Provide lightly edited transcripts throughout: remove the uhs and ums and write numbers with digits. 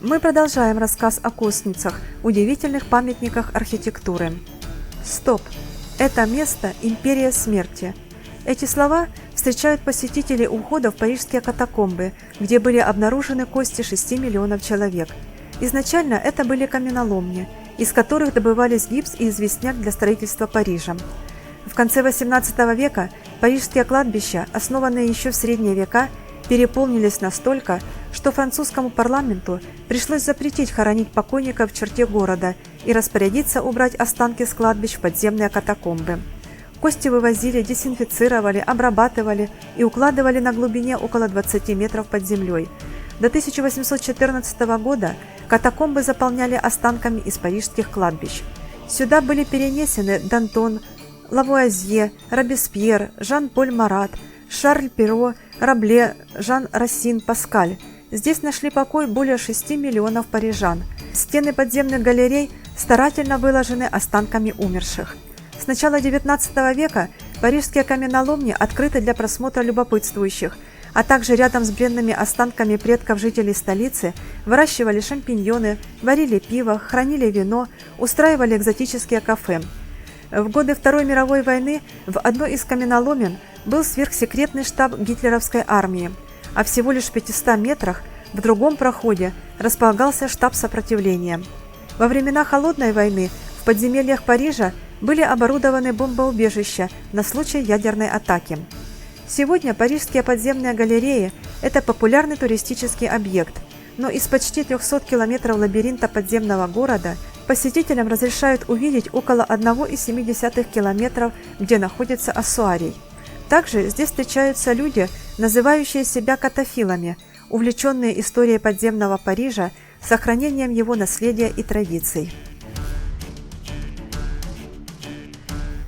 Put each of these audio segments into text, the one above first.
Мы продолжаем рассказ о Косницах, удивительных памятниках архитектуры. Стоп! Это место – империя смерти. Эти слова встречают посетителей у входа в парижские катакомбы, где были обнаружены кости 6 миллионов человек. Изначально это были каменоломни, из которых добывались гипс и известняк для строительства Парижа. В конце XVIII века парижские кладбища, основанные еще в средние века, переполнились настолько, что французскому парламенту пришлось запретить хоронить покойников в черте города и распорядиться убрать останки с кладбищ в подземные катакомбы. Кости вывозили, дезинфицировали, обрабатывали и укладывали на глубине около 20 метров под землей. До 1814 года катакомбы заполняли останками из парижских кладбищ. Сюда были перенесены Д'Антон, Лавуазье, Робеспьер, Жан-Поль Марат, Шарль Перро, Рабле, Жан Рассин, Паскаль. Здесь нашли покой более 6 миллионов парижан. Стены подземных галерей старательно выложены останками умерших. С начала XIX века парижские каменоломни открыты для просмотра любопытствующих, а также рядом с бренными останками предков жителей столицы выращивали шампиньоны, варили пиво, хранили вино, устраивали экзотические кафе. В годы Второй мировой войны в одной из каменоломен был сверхсекретный штаб гитлеровской армии, а всего лишь в 500 метрах в другом проходе располагался штаб сопротивления. Во времена Холодной войны в подземельях Парижа были оборудованы бомбоубежища на случай ядерной атаки. Сегодня парижские подземные галереи – это популярный туристический объект, но из почти 300 километров лабиринта подземного города посетителям разрешают увидеть около 1,7 километров, где находится оссуарий. Также здесь встречаются люди, называющие себя катофилами, увлеченные историей подземного Парижа, сохранением его наследия и традиций.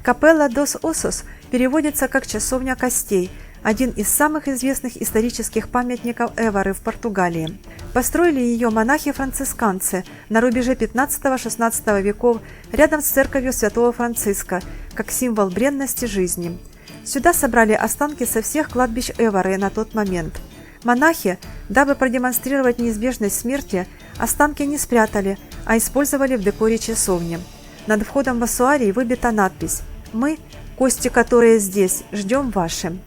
Капелла дос Осос переводится как «часовня костей», один из самых известных исторических памятников Эвары в Португалии. Построили ее монахи-францисканцы на рубеже 15-16 веков рядом с церковью Святого Франциска, как символ бренности жизни. Сюда собрали останки со всех кладбищ Эвары на тот момент. Монахи, дабы продемонстрировать неизбежность смерти, останки не спрятали, а использовали в декоре часовни. Над входом в оссуарий выбита надпись «Мы, кости, которые здесь, ждем ваши».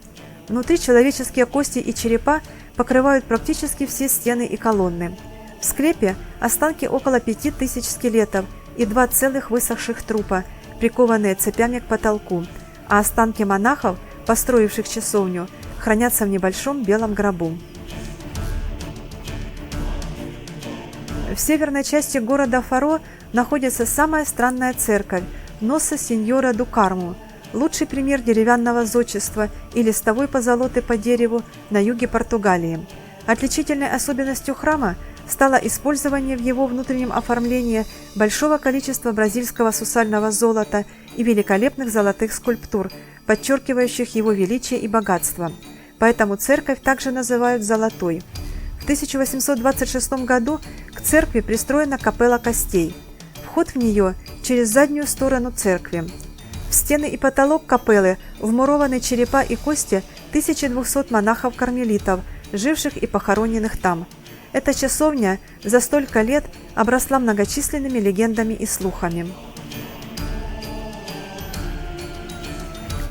Внутри человеческие кости и черепа покрывают практически все стены и колонны. В склепе останки около 5000 скелетов и 2 целых высохших трупа, прикованные цепями к потолку, а останки монахов, построивших часовню, хранятся в небольшом белом гробу. В северной части города Фаро находится самая странная церковь – Носа-Синьора-ду-Карму, лучший пример деревянного зодчества и листовой позолоты по дереву на юге Португалии. Отличительной особенностью храма стало использование в его внутреннем оформлении большого количества бразильского сусального золота и великолепных золотых скульптур, подчеркивающих его величие и богатство. Поэтому церковь также называют «золотой». В 1826 году к церкви пристроена капелла костей. Вход в нее через заднюю сторону церкви. В стены и потолок капеллы вмурованы черепа и кости 1200 монахов-кармелитов, живших и похороненных там. Эта часовня за столько лет обросла многочисленными легендами и слухами.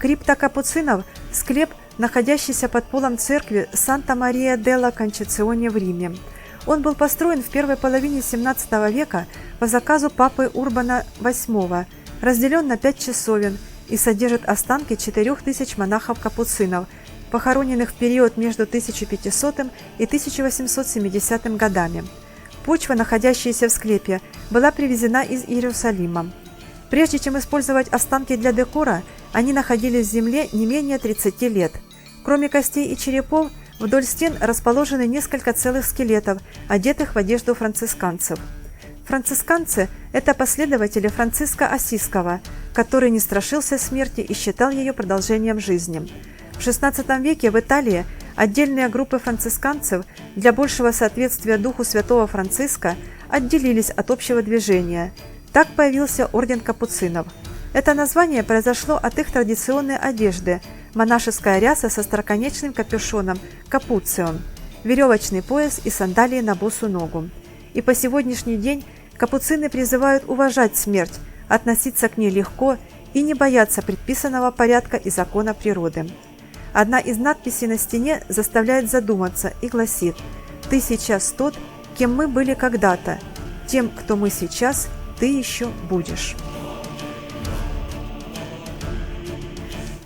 Крипта капуцинов – склеп, находящийся под полом церкви Санта-Мария-делла-Кончеционе в Риме. Он был построен в первой половине XVII века по заказу папы Урбана VIII, разделен на 5 часовен и содержит останки 4000 монахов-капуцинов, похороненных в период между 1500 и 1870 годами. Почва, находящаяся в склепе, была привезена из Иерусалима. Прежде чем использовать останки для декора, они находились в земле не менее 30 лет. Кроме костей и черепов, вдоль стен расположены несколько целых скелетов, одетых в одежду францисканцев. Францисканцы – это последователи Франциска Ассизского, который не страшился смерти и считал ее продолжением жизни. В XVI веке в Италии отдельные группы францисканцев для большего соответствия духу святого Франциска отделились от общего движения. Так появился орден капуцинов. Это название произошло от их традиционной одежды – монашеская ряса со остроконечным капюшоном – капуцион, веревочный пояс и сандалии на босу ногу. и по сегодняшний день капуцины призывают уважать смерть, относиться к ней легко и не бояться предписанного порядка и закона природы. Одна из надписей на стене заставляет задуматься и гласит: «Ты сейчас тот, кем мы были когда-то, тем, кто мы сейчас, ты еще будешь».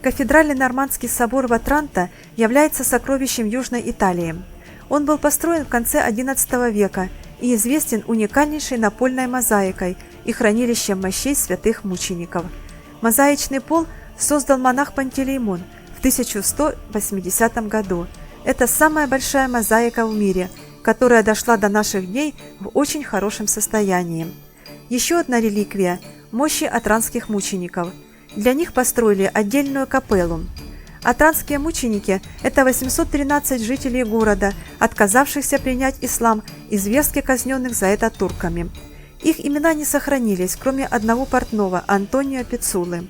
Кафедральный Нормандский собор в Отранто является сокровищем Южной Италии. Он был построен в конце XI века и известен уникальнейшей напольной мозаикой и хранилищем мощей святых мучеников. Мозаичный пол создал монах Пантелеймон в 1180 году. Это самая большая мозаика в мире, которая дошла до наших дней в очень хорошем состоянии. Еще одна реликвия – мощи отранских мучеников. Для них построили отдельную капеллу. Отранские мученики – это 813 жителей города, отказавшихся принять ислам и зверски казненных за это турками. Их имена не сохранились, кроме одного портного – Антонио Пиццулы.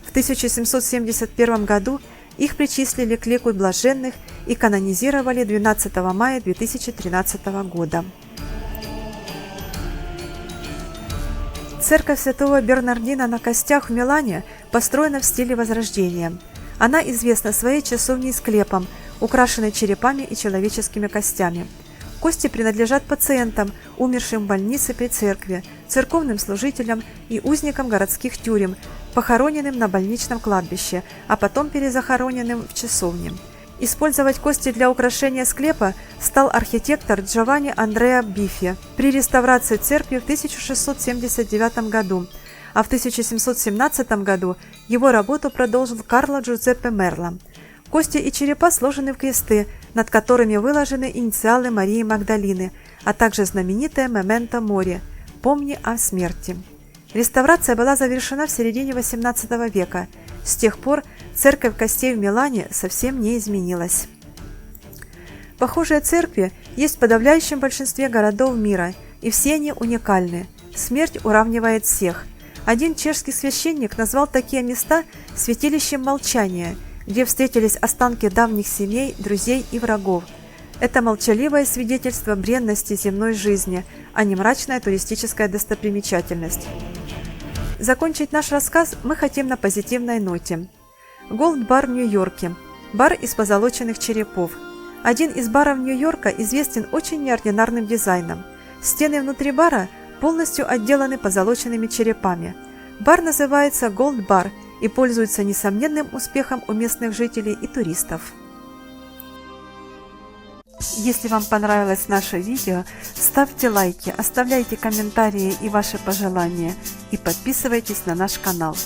В 1771 году их причислили к лику блаженных и канонизировали 12 мая 2013 года. Церковь святого Бернардина на Костях в Милане построена в стиле Возрождения. Она известна своей часовней-склепом, украшенной черепами и человеческими костями. Кости принадлежат пациентам, умершим в больнице при церкви, церковным служителям и узникам городских тюрем, похороненным на больничном кладбище, а потом перезахороненным в часовне. Использовать кости для украшения склепа стал архитектор Джованни Андреа Биффи при реставрации церкви в 1679 году, а в 1717 году его работу продолжил Карло Джузеппе Мерло. Кости и черепа сложены в кресты, над которыми выложены инициалы Марии Магдалины, а также знаменитое «Мементо Мори» – «Помни о смерти». Реставрация была завершена в середине XVIII века. С тех пор церковь костей в Милане совсем не изменилась. Похожие церкви есть в подавляющем большинстве городов мира, и все они уникальны. Смерть уравнивает всех. Один чешский священник назвал такие места святилищем молчания, где встретились останки давних семей, друзей и врагов. Это молчаливое свидетельство бренности земной жизни, а не мрачная туристическая достопримечательность. Закончить наш рассказ мы хотим на позитивной ноте. Голд-бар в Нью-Йорке. Бар из позолоченных черепов. Один из баров Нью-Йорка известен очень неординарным дизайном. Стены внутри бара полностью отделаны позолоченными черепами. Бар называется Голд-бар и пользуется несомненным успехом у местных жителей и туристов. Если вам понравилось наше видео, ставьте лайки, оставляйте комментарии и ваши пожелания и подписывайтесь на наш канал.